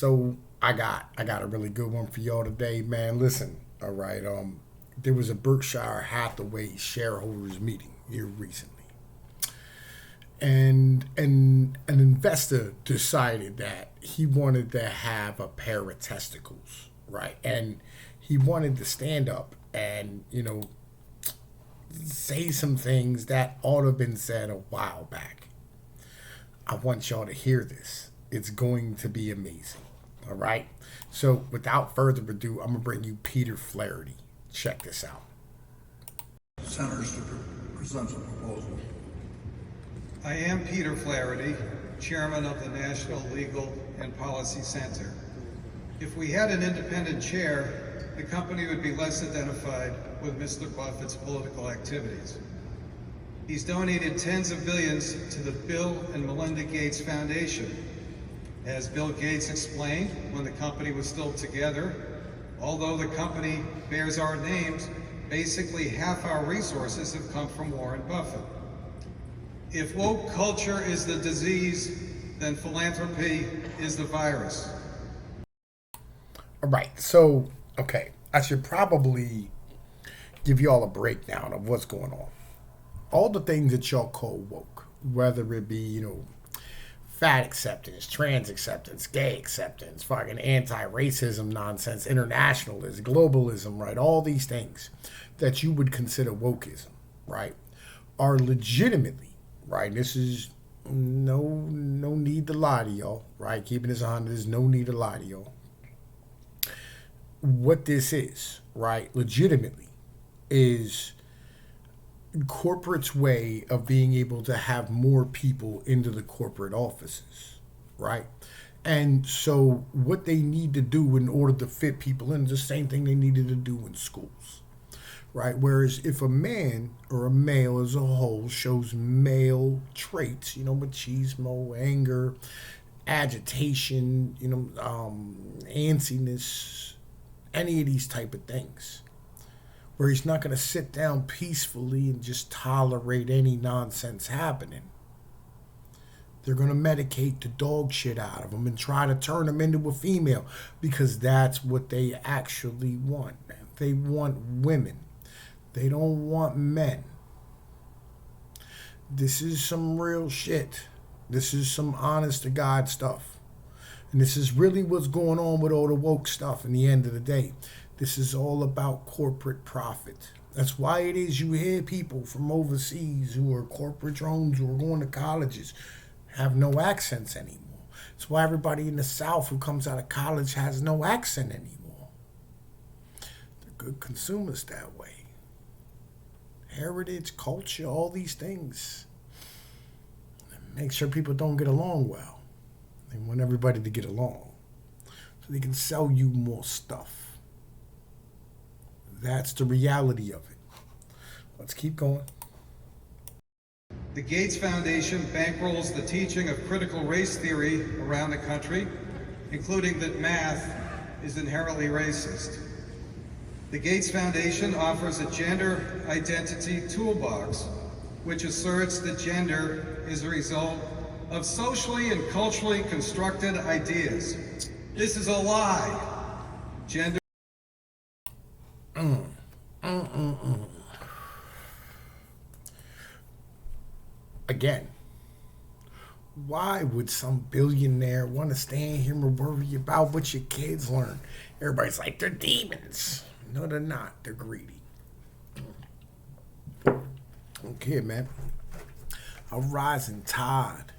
So I got a really good one for y'all today, man. Listen, all right. There was a Berkshire Hathaway shareholders meeting here recently, and an investor decided that he wanted to have a pair of testicles, right? And he wanted to stand up and say some things that ought to have been said a while back. I want y'all to hear this. It's going to be amazing. All right. So without further ado, I'm gonna bring you Peter Flaherty. Check this out. Senators to present a proposal. I am Peter Flaherty, Chairman of the National Legal and Policy Center. If we had an independent chair, the company would be less identified with Mr. Buffett's political activities. He's donated tens of billions to the Bill and Melinda Gates Foundation. As Bill Gates explained when the company was still together, although the company bears our names, basically half our resources have come from Warren Buffett. If woke culture is the disease, then philanthropy is the virus. All right. So, okay, I should probably give y'all a breakdown of what's going on. All the things that y'all call woke, whether it be, fat acceptance, trans acceptance, gay acceptance, fucking anti-racism nonsense, internationalism, globalism, right? All these things that you would consider wokeism, right, are legitimately, right? This is no need to lie to y'all, right? Keeping this on, there's no need to lie to y'all. What this is, right, legitimately, is corporate's way of being able to have more people into the corporate offices, right? And so what they need to do in order to fit people in is the same thing they needed to do in schools, right? Whereas if a man or a male as a whole shows male traits, machismo, anger, agitation, antsiness, any of these type of things, where he's not going to sit down peacefully and just tolerate any nonsense happening. They're going to medicate the dog shit out of him and try to turn him into a female because that's what they actually want. They want women. They don't want men. This is some real shit. This is some honest to God stuff. And this is really what's going on with all the woke stuff in the end of the day. This is all about corporate profit. That's why it is you hear people from overseas who are corporate drones who are going to colleges have no accents anymore. It's why everybody in the South who comes out of college has no accent anymore. They're good consumers that way. Heritage, culture, all these things. Make sure people don't get along well. They want everybody to get along so they can sell you more stuff. That's the reality of it. Let's keep going. The Gates Foundation bankrolls the teaching of critical race theory around the country, including that math is inherently racist. The Gates Foundation offers a gender identity toolbox, which asserts that gender is a result of socially and culturally constructed ideas. This is a lie. Gender Again, why would some billionaire want to stand here and worry about what your kids learn? Everybody's like, they're demons. No, they're not. They're greedy. Okay, man. A rising tide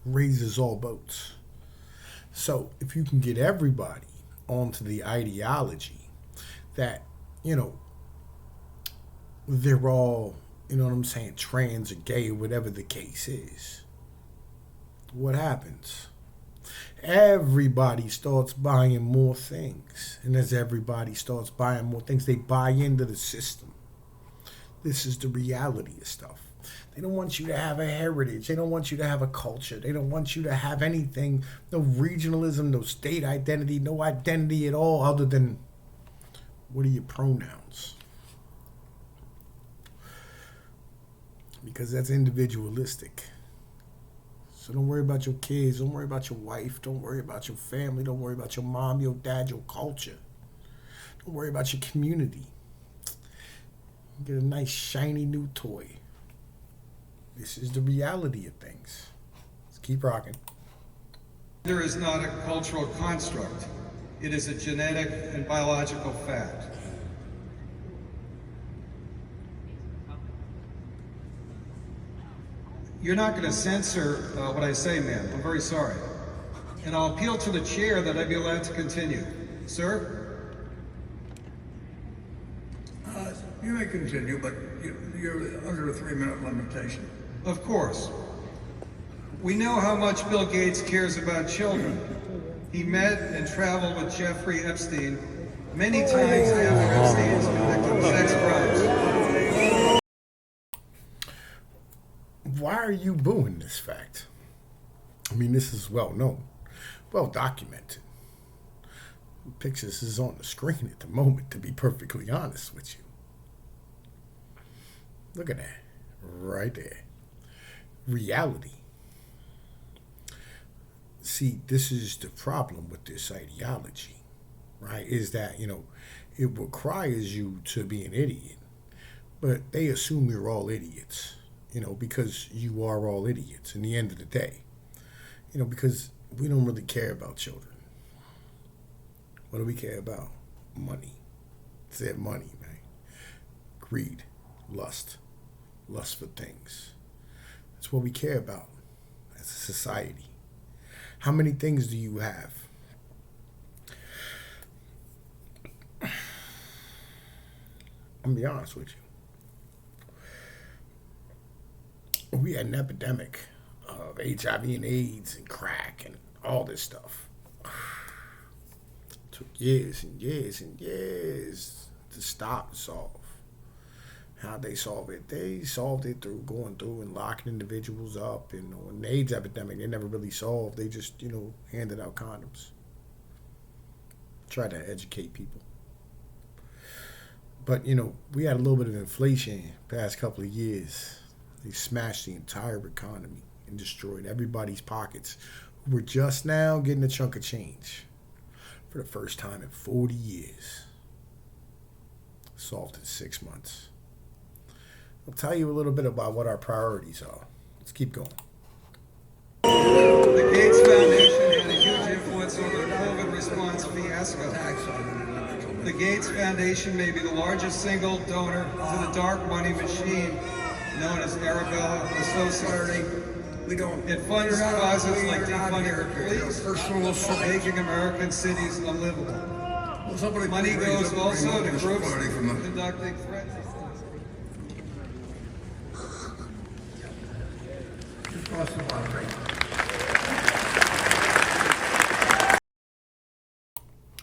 raises all boats. So if you can get everybody onto the ideology that, they're all, trans or gay or whatever the case is, what happens? Everybody starts buying more things. And as everybody starts buying more things, they buy into the system. This is the reality of stuff. They don't want you to have a heritage. They don't want you to have a culture. They don't want you to have anything, no regionalism, no state identity, no identity at all other than what are your pronouns? Because that's individualistic. So don't worry about your kids. Don't worry about your wife. Don't worry about your family. Don't worry about your mom, your dad, your culture. Don't worry about your community. Get a nice shiny new toy. This is the reality of things. Let's keep rocking. Gender is not a cultural construct. It is a genetic and biological fact. You're not going to censor what I say, ma'am. I'm very sorry. And I'll appeal to the chair that I be allowed to continue. Sir? You may continue, but you're under a 3-minute limitation. Of course. We know how much Bill Gates cares about children. He met and traveled with Jeffrey Epstein many times after Epstein's convicted sex crimes. Why are you booing this fact? I mean, this is well known, well documented. Pictures is on the screen at the moment, to be perfectly honest with you. Look at that, right there. Reality. See, this is the problem with this ideology, right? Is that, it requires you to be an idiot, but they assume you're all idiots, because you are all idiots in the end of the day, because we don't really care about children. What do we care about? Money. It's that money, man. Greed, lust for things. That's what we care about as a society. How many things do you have? I'm gonna be honest with you. We had an epidemic of HIV and AIDS and crack and all this stuff. It took years and years and years to stop and solve. How they solve it? They solved it through going through and locking individuals up. And on the AIDS epidemic, they never really solved. They just, handed out condoms. Tried to educate people. But, we had a little bit of inflation past couple of years. They smashed the entire economy and destroyed everybody's pockets who were just now getting a chunk of change for the first time in 40 years. Solved in 6 months. I'll tell you a little bit about what our priorities are. Let's keep going. The Gates Foundation had a huge influence over the COVID response fiasco. The Gates Foundation may be the largest single donor to the dark money machine known as Arabella Associates. It funds causes like defunding the police, making American cities unlivable. Money goes also to groups conducting threats.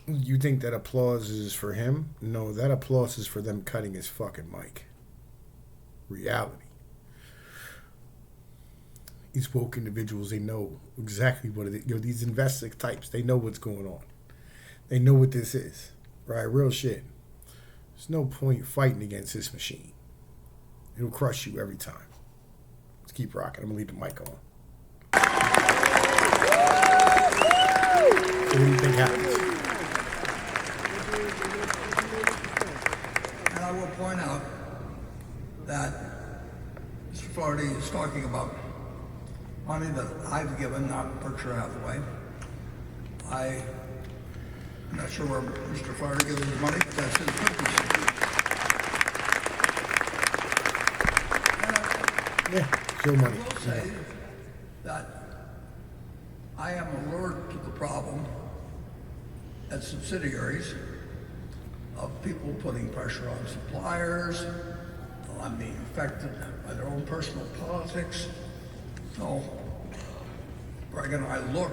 You think that applause is for him? No, that applause is for them cutting his fucking mic. Reality. These woke individuals, they know exactly what it is. These investor types, they know what's going on. They know what this is, right? Real shit. There's no point fighting against this machine. It'll crush you every time. Let's keep rocking. I'm gonna leave the mic on. So what do you think happens? And I will point out that Mr. Flaherty is talking about money that I've given, not Berkshire Hathaway. I'm not sure where Mr. Flaherty gives his money, but that's his business. Yeah, it's your money. I will say that I am alert to the problem at subsidiaries of people putting pressure on suppliers, on being affected by their own personal politics. So, Greg and I look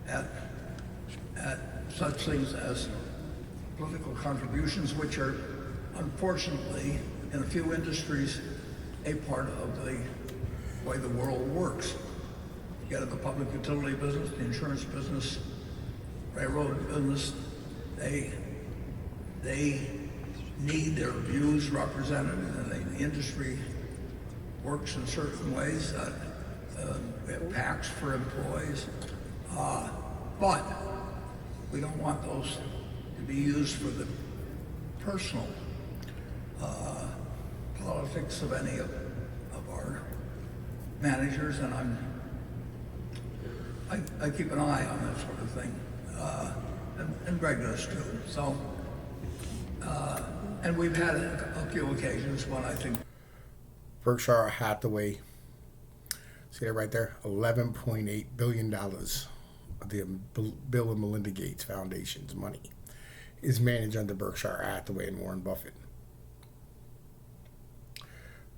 at such things as political contributions, which are unfortunately in a few industries a part of the way the world works. You get in the public utility business, the insurance business, railroad business, they need their views represented, and the industry works in certain ways that We have PACs for employees. But we don't want those to be used for the personal politics of any of our managers, and I keep an eye on that sort of thing, and Greg does too. So, and we've had a few occasions when I think Berkshire Hathaway, see that right there, $11.8 billion of the Bill and Melinda Gates Foundation's money is managed under Berkshire Hathaway and Warren Buffett.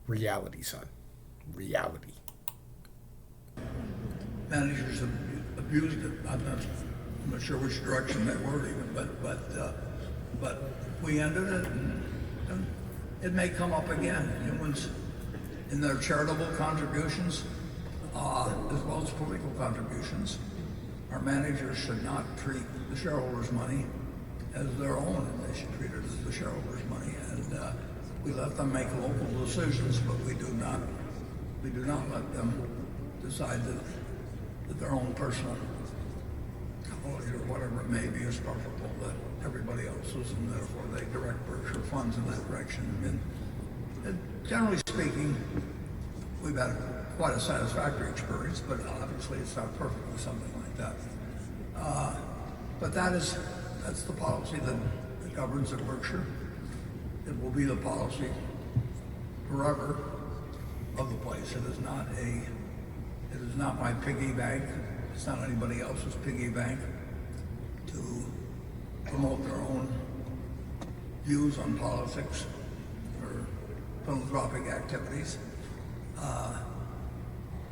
Reality, son. Reality. managers have abused it. I'm not sure which direction they were even, but we ended it, and it may come up again. Humans, in their charitable contributions, as well as political contributions, our managers should not treat the shareholders' money as their own, and they should treat it as the shareholders' money. And we let them make local decisions, but we do not let them decide that their own personal quality or whatever it may be is preferable to everybody else's, and therefore they direct Berkshire funds in that direction. And generally speaking, we've had quite a satisfactory experience, but obviously it's not perfect with something like that. But that's the policy that governs at Berkshire. It will be the policy forever of the place. It is not my piggy bank. It's not anybody else's piggy bank to promote their own views on politics or philanthropic activities.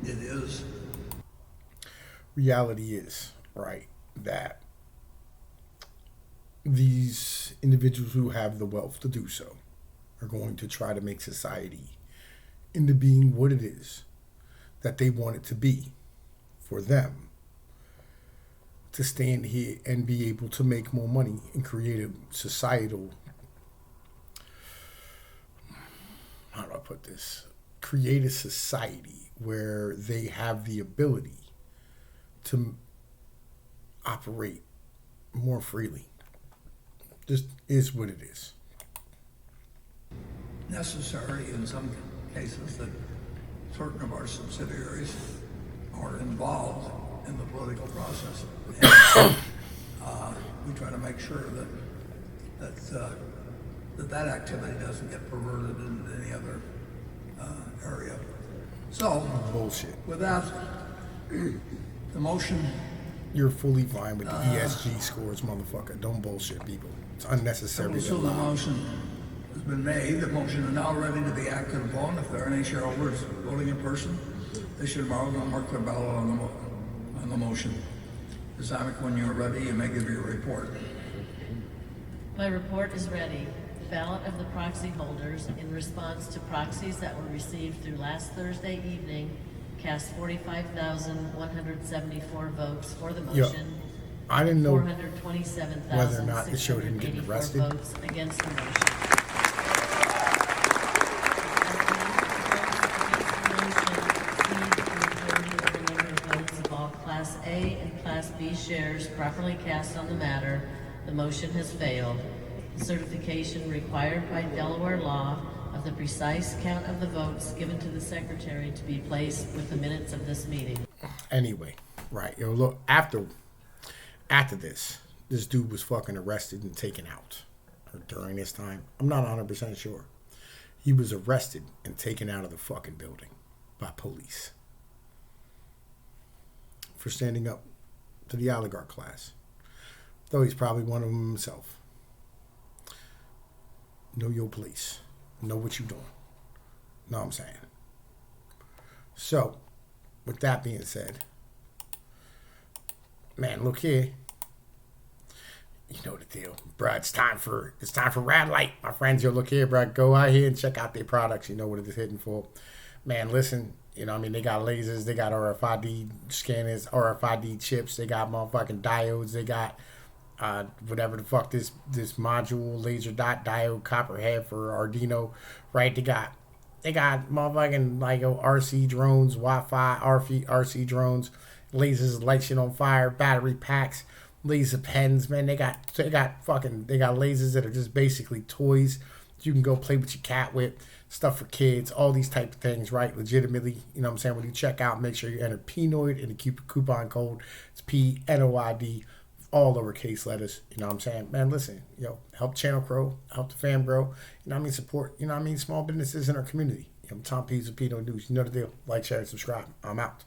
It is. Reality is, right, that these individuals who have the wealth to do so are going to try to make society into being what it is that they want it to be for them, to stand here and be able to make more money and create a societal, how do I put this, create a society where they have the ability to operate more freely. Just is what it is. Necessary in some cases that certain of our subsidiaries are involved in the political process. And, we try to make sure that activity doesn't get perverted into any other area. So, Bullshit. with that, the motion. You're fully fine with the ESG scores, motherfucker. Don't bullshit people. It's unnecessary. So the motion has been made. The motion is now ready to be acted upon. If there are any shareholders voting in person, they should mark their ballot on the motion. Ms. Amick, when you're ready, you may give your report. My report is ready. The ballot of the proxy holders in response to proxies that were received through last Thursday evening cast 45,174 votes for the motion. I didn't know whether or 427,684 not it showed him getting arrested. votes against the motion. Of all Class A and Class B shares properly cast on the matter, the motion has failed. The certification required by Delaware law of the precise count of the votes given to the secretary to be placed with the minutes of this meeting. Anyway, right. Yo, look, after this dude was fucking arrested and taken out. Or during this time. I'm not 100% sure. He was arrested and taken out of the fucking building by police for standing up to the oligarch class. Though he's probably one of them himself. Know your place. Know what you're doing. Know what I'm saying? So, with that being said, man, look here. You know the deal, bro. It's time for Rad Light, my friends. Yo, look here, bro. Go out here and check out their products. You know what it is hitting for. Man, listen. You know, I mean, they got lasers, they got RFID scanners, RFID chips, they got motherfucking diodes, they got whatever the fuck this module, laser dot diode, copperhead for Arduino, right? They got They got motherfucking like RC drones, Wi-Fi, RC drones, lasers, light shit on fire, battery packs, laser pens. Man, they got lasers that are just basically toys you can go play with your cat with, stuff for kids, all these type of things, right? Legitimately, you know what I'm saying? When you check out, make sure you enter Pnoid in the coupon code. It's PNOID, all lowercase letters. You know what I'm saying? Man, listen, help channel grow, help the fam grow. You know what I mean? Support, small businesses in our community. I'm Tom Pease with Pino News. You know the deal. Like, share, and subscribe. I'm out.